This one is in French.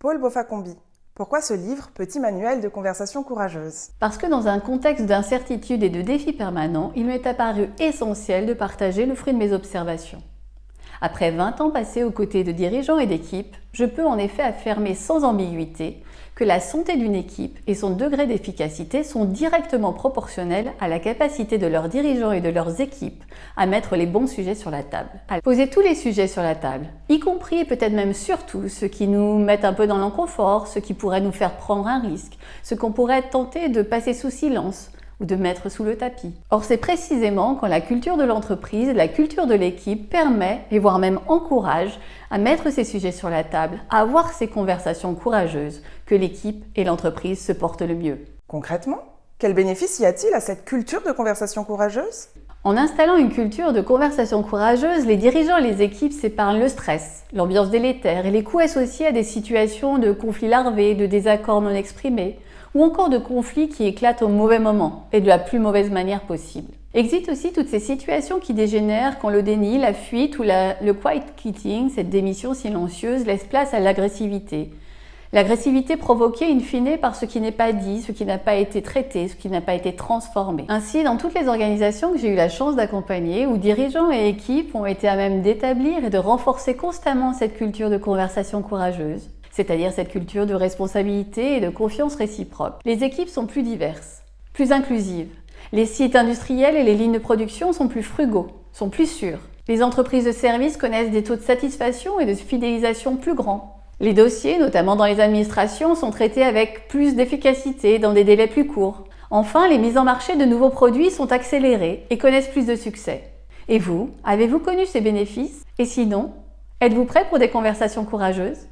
Paul Bofacombi. Pourquoi ce livre, Petit manuel de conversation courageuse? Parce que dans un contexte d'incertitude et de défis permanents, il m'est apparu essentiel de partager le fruit de mes observations. Après 20 ans passés aux côtés de dirigeants et d'équipes, je peux en effet affirmer sans ambiguïté que la santé d'une équipe et son degré d'efficacité sont directement proportionnels à la capacité de leurs dirigeants et de leurs équipes à mettre les bons sujets sur la table. À poser tous les sujets sur la table, y compris et peut-être même surtout ceux qui nous mettent un peu dans l'inconfort, ceux qui pourraient nous faire prendre un risque, ceux qu'on pourrait tenter de passer sous silence ou de mettre sous le tapis. Or, c'est précisément quand la culture de l'entreprise, la culture de l'équipe permet, et voire même encourage, à mettre ces sujets sur la table, à avoir ces conversations courageuses, que l'équipe et l'entreprise se portent le mieux. Concrètement, quel bénéfice y a-t-il à cette culture de conversation courageuse? En installant une culture de conversation courageuse, les dirigeants et les équipes s'épargnent le stress, l'ambiance délétère et les coûts associés à des situations de conflits larvés, de désaccords non exprimés, ou encore de conflits qui éclatent au mauvais moment et de la plus mauvaise manière possible. Existent aussi toutes ces situations qui dégénèrent quand le déni, la fuite ou le quiet quitting, cette démission silencieuse, laisse place à l'agressivité. L'agressivité provoquée in fine par ce qui n'est pas dit, ce qui n'a pas été traité, ce qui n'a pas été transformé. Ainsi, dans toutes les organisations que j'ai eu la chance d'accompagner, où dirigeants et équipes ont été à même d'établir et de renforcer constamment cette culture de conversation courageuse, c'est-à-dire cette culture de responsabilité et de confiance réciproque. Les équipes sont plus diverses, plus inclusives. Les sites industriels et les lignes de production sont plus frugaux, sont plus sûrs. Les entreprises de services connaissent des taux de satisfaction et de fidélisation plus grands. Les dossiers, notamment dans les administrations, sont traités avec plus d'efficacité, dans des délais plus courts. Enfin, les mises en marché de nouveaux produits sont accélérées et connaissent plus de succès. Et vous, avez-vous connu ces bénéfices? Et sinon, êtes-vous prêt pour des conversations courageuses?